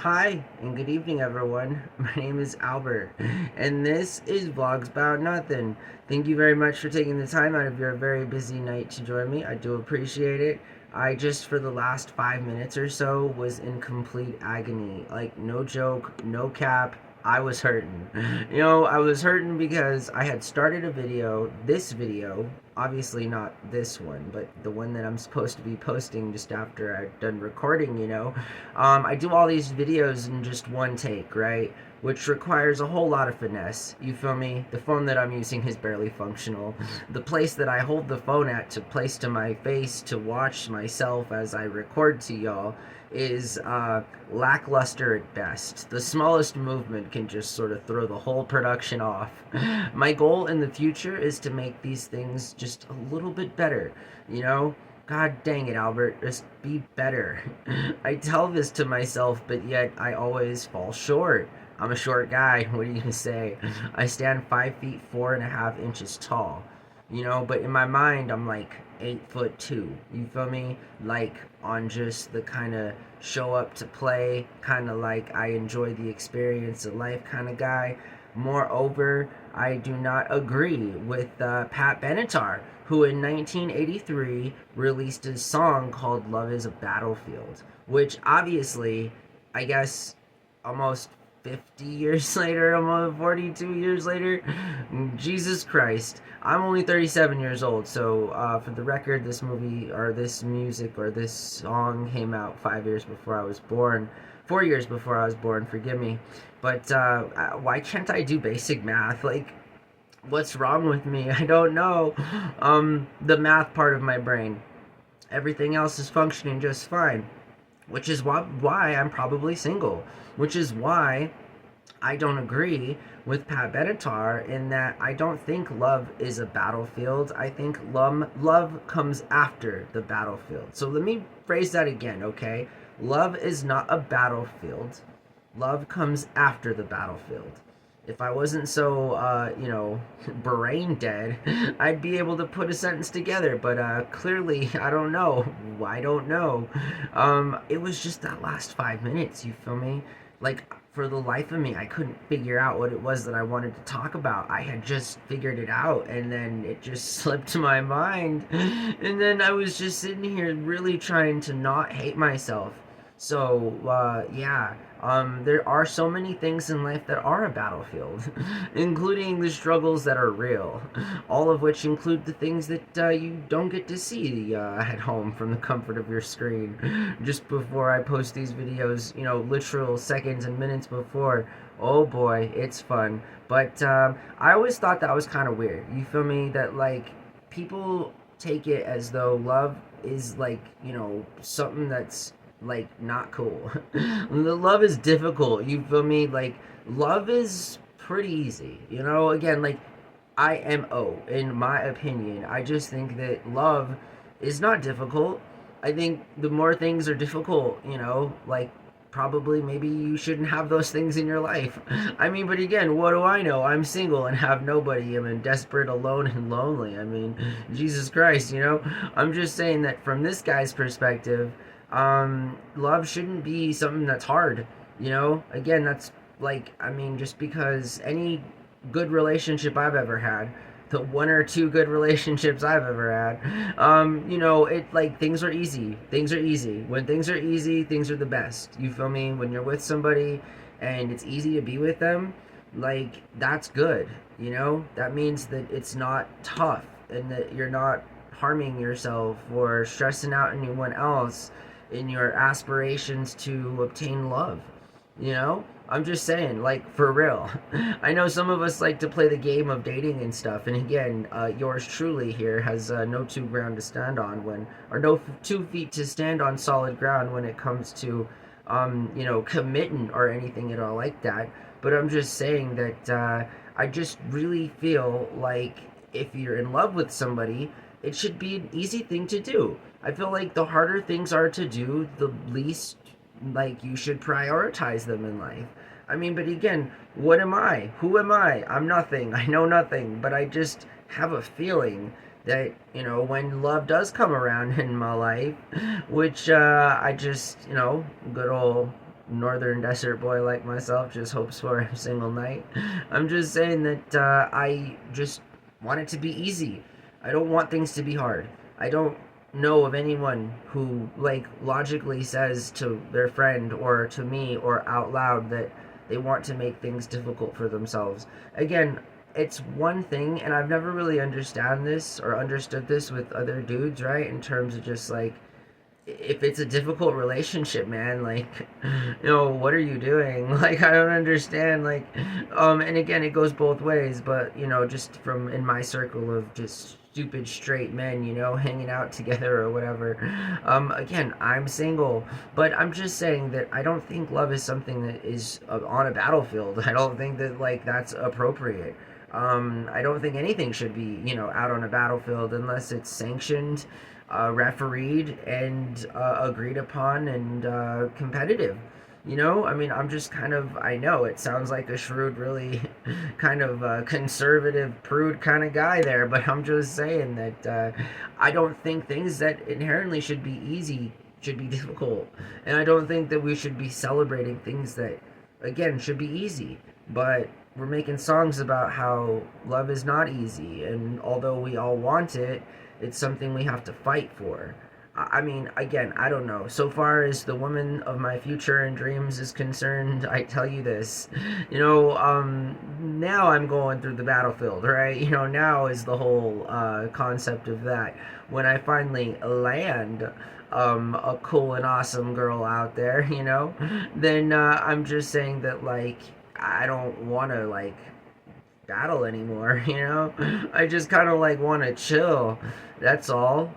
Hi, and good evening, everyone. My name is Albert, and this is Vlogs About Nothing. Thank you very much for taking the time out of your very busy night to join me. I do appreciate it. I just, for the last 5 minutes or so, was in complete agony. Like, no joke, no cap. I was hurting. I was hurting because I had started a video, this video, obviously not this one, but the one that I'm supposed to be posting just after I've done recording. I do all these videos in just one take, right? Which requires a whole lot of finesse. You feel me? The phone that I'm using is barely functional. The place that I hold the phone at to place to my face to watch myself as I record to y'all is lackluster at best. The smallest movement can just sort of throw the whole production off. My goal in the future is to make these things just a little bit better, you know? God dang it, Albert, just be better. I tell this to myself, but yet I always fall short. I'm a short guy, what are you gonna say? I stand 5 feet 4.5 inches tall, but in my mind, I'm like 8'2". You feel me? Like, on just the kind of show up to play, kind of like I enjoy the experience of life kind of guy. Moreover, I do not agree with Pat Benatar, who in 1983 released a song called Love is a Battlefield, which obviously, I guess, almost 50 years later, almost 42 years later, Jesus Christ. I'm only 37 years old, so for the record, this movie, or this music, or this song came out 5 years before I was born. 4 years before I was born, forgive me. But why can't I do basic math? Like, what's wrong with me? I don't know. The math part of my brain. Everything else is functioning just fine, which is why I'm probably single, which is why I don't agree with Pat Benatar in that I don't think love is a battlefield. I think love comes after the battlefield. So let me phrase that again, okay? Love is not a battlefield. Love comes after the battlefield. If I wasn't so, brain dead, I'd be able to put a sentence together. But clearly, I don't know. I don't know. It was just that last 5 minutes, you feel me? Like, for the life of me, I couldn't figure out what it was that I wanted to talk about. I had just figured it out, and then it just slipped my mind. And then I was just sitting here really trying to not hate myself. So, yeah, there are so many things in life that are a battlefield, including the struggles that are real, all of which include the things that you don't get to see at home from the comfort of your screen. Just before I post these videos, literal seconds and minutes before, oh boy, it's fun. But I always thought that was kind of weird. You feel me? That, like, people take it as though love is, like, something that's like not cool. The love is difficult, you feel me? Like, love is pretty easy, again, like, IMO, in my opinion. I just think that love is not difficult. I think the more things are difficult, like, probably maybe you shouldn't have those things in your life. I mean, but again, what do I know? I'm single and have nobody. I'm desperate, alone, and lonely. I mean, Jesus Christ, I'm just saying that from this guy's perspective, love shouldn't be something that's hard. Again, that's, like, I mean, just because any good relationship I've ever had, the one or two good relationships I've ever had, it, like, things are easy. Things are easy. When things are easy, things are the best. You feel me? When you're with somebody and it's easy to be with them, like, that's good. That means that it's not tough and that you're not harming yourself or stressing out anyone else in your aspirations to obtain love. I'm just saying, like, for real. I know some of us like to play the game of dating and stuff, and again, yours truly here has no two ground to stand on or no 2 feet to stand on solid ground when it comes to, committing or anything at all like that. But I'm just saying that I just really feel like if you're in love with somebody, it should be an easy thing to do. I feel like the harder things are to do, the least, like, you should prioritize them in life. I mean, but again, what am I? Who am I? I'm nothing. I know nothing. But I just have a feeling that, when love does come around in my life, which I just, good old northern desert boy like myself just hopes for every single night. I'm just saying that I just want it to be easy. I don't want things to be hard. I don't know of anyone who like logically says to their friend or to me or out loud that they want to make things difficult for themselves. Again, it's one thing, and I've never really understood this with other dudes, right? In terms of just like, if it's a difficult relationship, man, like, what are you doing? Like, I don't understand. Like, and again, it goes both ways, but just from in my circle of just stupid straight men, hanging out together or whatever. Again, I'm single, but I'm just saying that I don't think love is something that is on a battlefield. I don't think that like that's appropriate. I don't think anything should be, out on a battlefield unless it's sanctioned, refereed, and agreed upon and competitive. I mean, I'm just kind of, I know it sounds like a shrewd, really kind of conservative, prude kind of guy there, but I'm just saying that I don't think things that inherently should be easy should be difficult. And I don't think that we should be celebrating things that, again, should be easy. But we're making songs about how love is not easy, and although we all want it, it's something we have to fight for. I mean, again, I don't know. So far as the woman of my future and dreams is concerned, I tell you this, now I'm going through the battlefield, right? Now is the whole concept of that. When I finally land a cool and awesome girl out there, then I'm just saying that, like, I don't want to, like, battle anymore, I just kind of like want to chill. That's all.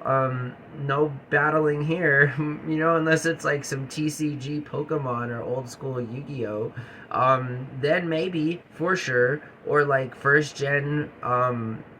No battling here, unless it's like some TCG Pokemon or old school Yu-Gi-Oh. Then maybe for sure, or like first gen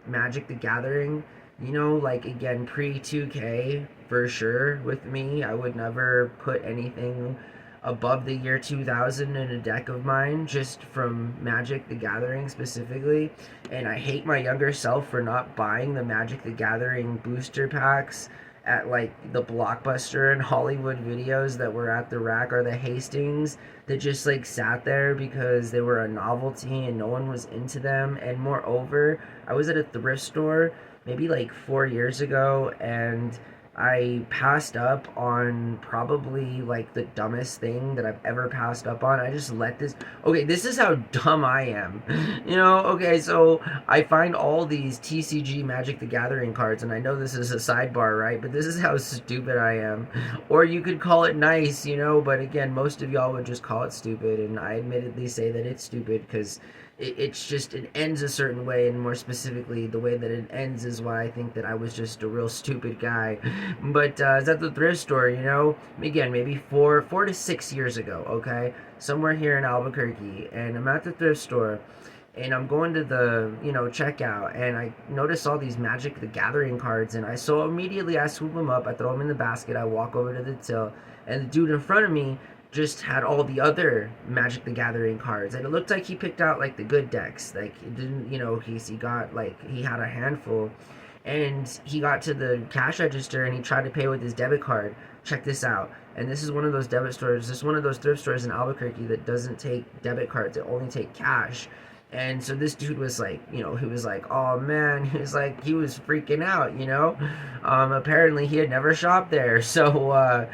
Magic the Gathering, like again pre 2K for sure with me. I would never put anything above the year 2000 in a deck of mine, just from Magic the Gathering specifically. And I hate my younger self for not buying the Magic the Gathering booster packs at like the Blockbuster and Hollywood videos that were at the rack, or the Hastings, that just like sat there because they were a novelty and no one was into them. And moreover, I was at a thrift store maybe like 4 years ago, and I passed up on probably like the dumbest thing that I've ever passed up on. I just let this. Okay, this is how dumb I am. Okay, so I find all these TCG Magic the Gathering cards, and I know this is a sidebar, right? But this is how stupid I am. Or you could call it nice, but again, most of y'all would just call it stupid, and I admittedly say that it's stupid because it's just, it ends a certain way, and more specifically the way that it ends is why I think that I was just a real stupid guy. But it's at the thrift store, again, maybe 4 to 6 years ago, okay, somewhere here in Albuquerque. And I'm at the thrift store, and I'm going to the checkout, and I notice all these Magic the Gathering cards, and so immediately I swoop them up, I throw them in the basket, I walk over to the till, and the dude in front of me just had all the other Magic the Gathering cards, and it looked like he picked out like the good decks. Like, it didn't, he got like, he had a handful, and he got to the cash register and he tried to pay with his debit card. Check this out. And this is one of those debit stores. This is one of those thrift stores in Albuquerque that doesn't take debit cards. They only take cash. And so this dude was like, he was like, oh man, he was freaking out, apparently he had never shopped there. So,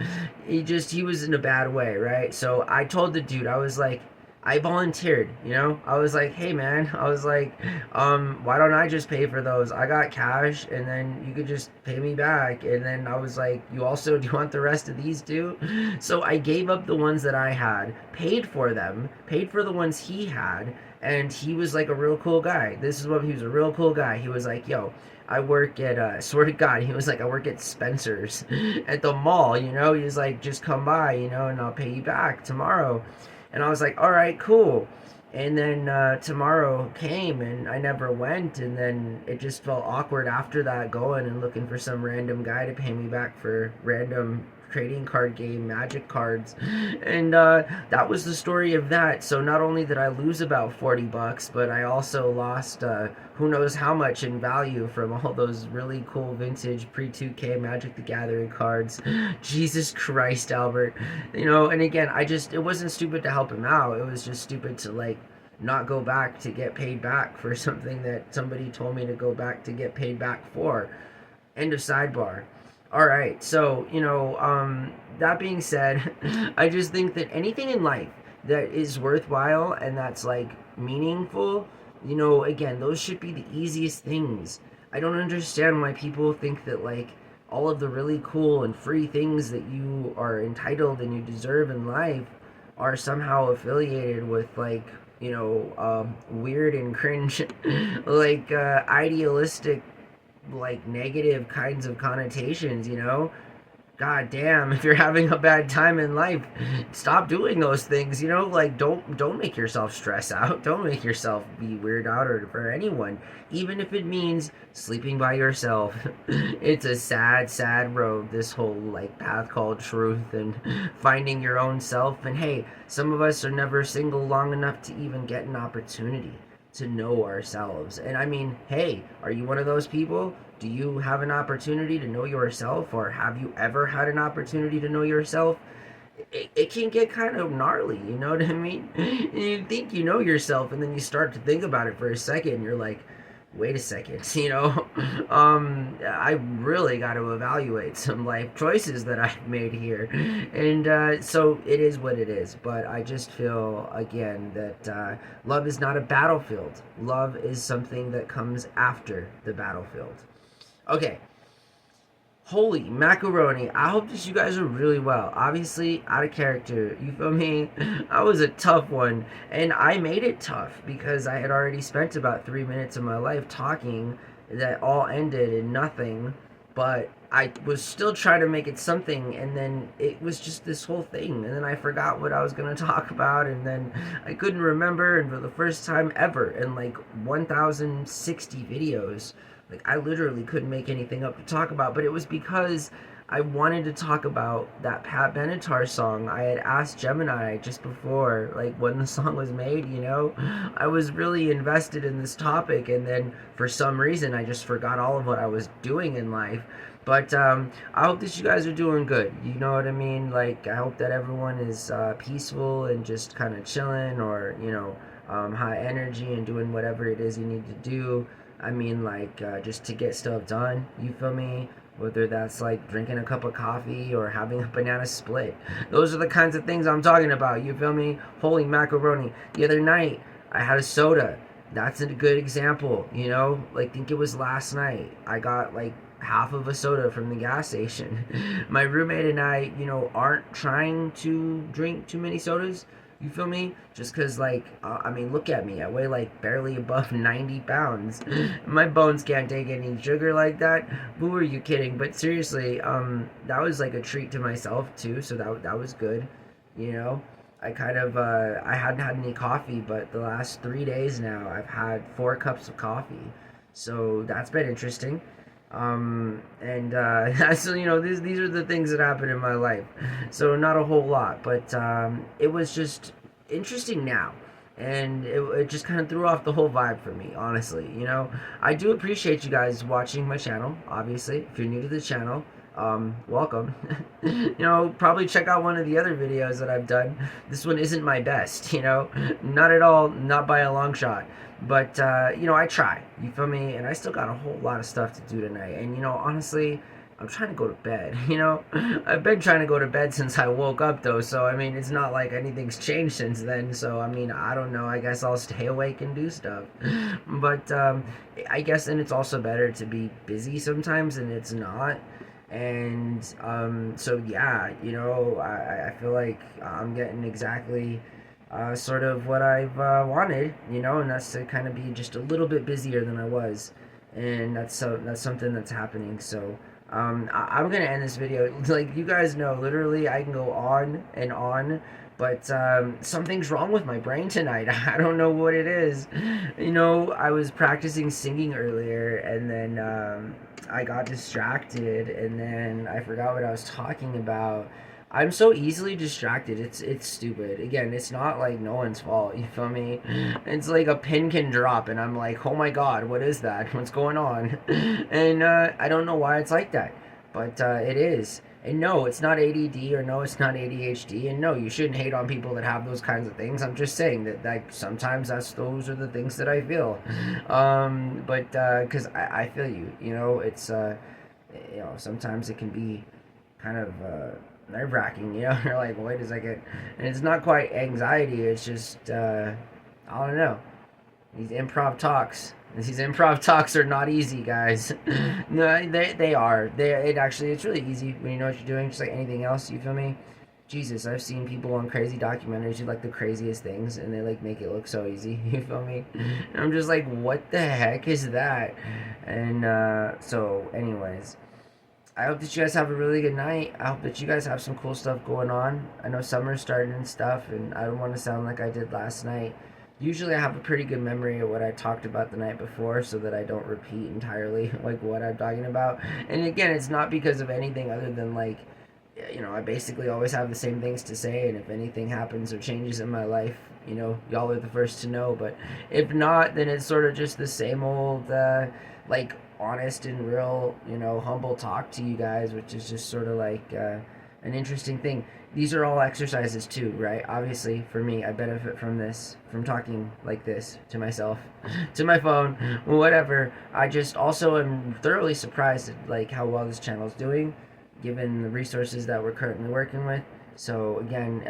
he was in a bad way, right? So I told the dude, I was like, I volunteered, I was like, hey man, I was like, why don't I just pay for those? I got cash, and then you could just pay me back. And then I was like, do you want the rest of these too? So I gave up the ones that I had, paid for them, paid for the ones he had, and he was like a real cool guy. He was a real cool guy. He was like, yo, I work at, swear to God, he was like, I work at Spencer's at the mall, he was like, just come by, and I'll pay you back tomorrow. And I was like, all right, cool. And then tomorrow came, and I never went. And then it just felt awkward after that, going and looking for some random guy to pay me back for random trading card game, Magic cards, and that was the story of that. So not only did I lose about $40, but I also lost who knows how much in value from all those really cool vintage pre-2K Magic the Gathering cards. Jesus Christ, Albert. And again, it wasn't stupid to help him out. It was just stupid to like not go back to get paid back for something that somebody told me to go back to get paid back for. End of sidebar. All right, so that being said, I just think that anything in life that is worthwhile and that's like meaningful, again, those should be the easiest things. I don't understand why people think that like all of the really cool and free things that you are entitled and you deserve in life are somehow affiliated with like weird and cringe like idealistic like negative kinds of connotations. God damn, if you're having a bad time in life, stop doing those things. Like don't make yourself stress out. Don't make yourself be weird out or for anyone, even if it means sleeping by yourself. It's a sad, sad road, this whole like path called truth and finding your own self. And hey, some of us are never single long enough to even get an opportunity to know ourselves. And I mean, hey, are you one of those people? Do you have an opportunity to know yourself, or have you ever had an opportunity to know yourself? It can get kind of gnarly, you know what I mean? You think you know yourself, and then you start to think about it for a second, and you're like, wait a second, I really got to evaluate some life choices that I've made here. And so it is what it is. But I just feel, again, that love is not a battlefield. Love is something that comes after the battlefield. Okay, holy macaroni. I hope that you guys are really well. Obviously, out of character. You feel me? I was a tough one. And I made it tough because I had already spent about 3 minutes of my life talking that all ended in nothing. But I was still trying to make it something, and then it was just this whole thing. And then I forgot what I was going to talk about, and then I couldn't remember. And for the first time ever in like 1,060 videos, like I literally couldn't make anything up to talk about, but it was because I wanted to talk about that Pat Benatar song. I had asked Gemini just before, like when the song was made. I was really invested in this topic, and then for some reason I just forgot all of what I was doing in life. But I hope that you guys are doing good. You know what I mean? Like I hope that everyone is peaceful and just kind of chilling, or high energy and doing whatever it is you need to do. I mean, like, just to get stuff done, you feel me? Whether that's like drinking a cup of coffee or having a banana split. Those are the kinds of things I'm talking about, you feel me? Holy macaroni. The other night, I had a soda. That's a good example. Like, think it was last night. I got like half of a soda from the gas station. My roommate and I, aren't trying to drink too many sodas. You feel me? Just because, like, I mean, look at me. I weigh, like, barely above 90 pounds. My bones can't take any sugar like that. Who are you kidding? But seriously, that was, like, a treat to myself, too. So that was good, you know? I kind of, I hadn't had any coffee, but the last 3 days now, I've had 4 cups of coffee. So that's been interesting. And so these are the things that happen in my life. So not a whole lot, but it was just interesting now, and it just kind of threw off the whole vibe for me, honestly. I do appreciate you guys watching my channel. Obviously, if you're new to the channel, welcome. Probably check out one of the other videos that I've done. This one isn't my best, not at all, not by a long shot. But, I try, you feel me? And I still got a whole lot of stuff to do tonight. And, honestly, I'm trying to go to bed, I've been trying to go to bed since I woke up, though. So, I mean, it's not like anything's changed since then. So, I mean, I don't know. I guess I'll stay awake and do stuff. But, I guess, and it's also better to be busy sometimes than it's not. And, so, yeah, I feel like I'm getting exactly sort of what I've wanted, and that's to kind of be just a little bit busier than I was, and that's something that's happening. So I'm gonna end this video. Like you guys know, literally, I can go on and on, but something's wrong with my brain tonight. I don't know what it is. I was practicing singing earlier, and then I got distracted, and then I forgot what I was talking about. I'm so easily distracted. It's stupid. Again, it's not like no one's fault. You feel me? It's like a pin can drop, and I'm like, oh my god, what is that? What's going on? And I don't know why it's like that, but it is. And no, it's not ADD, or no, it's not ADHD. And no, you shouldn't hate on people that have those kinds of things. I'm just saying that like sometimes those are the things that I feel. But because I feel you. It's sometimes it can be kind of nerve wracking. You're like, wait a second, and it's not quite anxiety. It's just I don't know. These improv talks. These improv talks are not easy, guys. No, they are. It's really easy when you know what you're doing, just like anything else. You feel me? Jesus, I've seen people on crazy documentaries do like the craziest things, and they like make it look so easy. You feel me? And I'm just like, what the heck is that? And anyways, I hope that you guys have a really good night. I hope that you guys have some cool stuff going on. I know summer's starting and stuff, and I don't want to sound like I did last night. Usually I have a pretty good memory of what I talked about the night before so that I don't repeat entirely like what I'm talking about. And again, it's not because of anything other than like I basically always have the same things to say, and if anything happens or changes in my life, y'all are the first to know. But if not, then it's sort of just the same old like honest and real, humble talk to you guys, which is just sort of like an interesting thing. These are all exercises too, right? Obviously, for me, I benefit from this, from talking like this to myself, to my phone, whatever. I just also am thoroughly surprised at like how well this channel is doing, given the resources that we're currently working with. So again,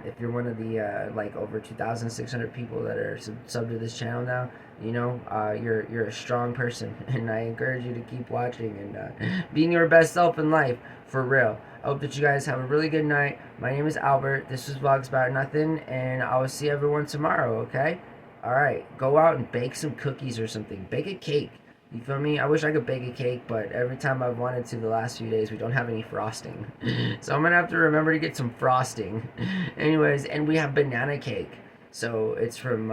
if you're one of the like over 2,600 people that are sub to this channel now, you're a strong person, and I encourage you to keep watching and being your best self in life for real. I hope that you guys have a really good night. My name is Albert. This was Vlogs About Nothing, and I will see everyone tomorrow. Okay? All right. Go out and bake some cookies or something. Bake a cake. You feel me? I wish I could bake a cake, but every time I've wanted to the last few days, we don't have any frosting. So I'm going to have to remember to get some frosting. Anyways, and we have banana cake. So it's from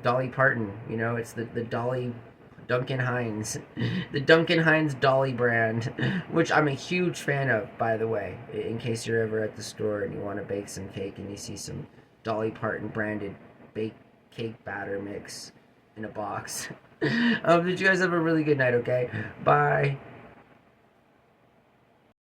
Dolly Parton. It's the Dolly Duncan Hines. The Duncan Hines Dolly brand, which I'm a huge fan of, by the way, in case you're ever at the store and you want to bake some cake and you see some Dolly Parton branded baked cake batter mix in a box. I hope that you guys have a really good night, okay? Bye.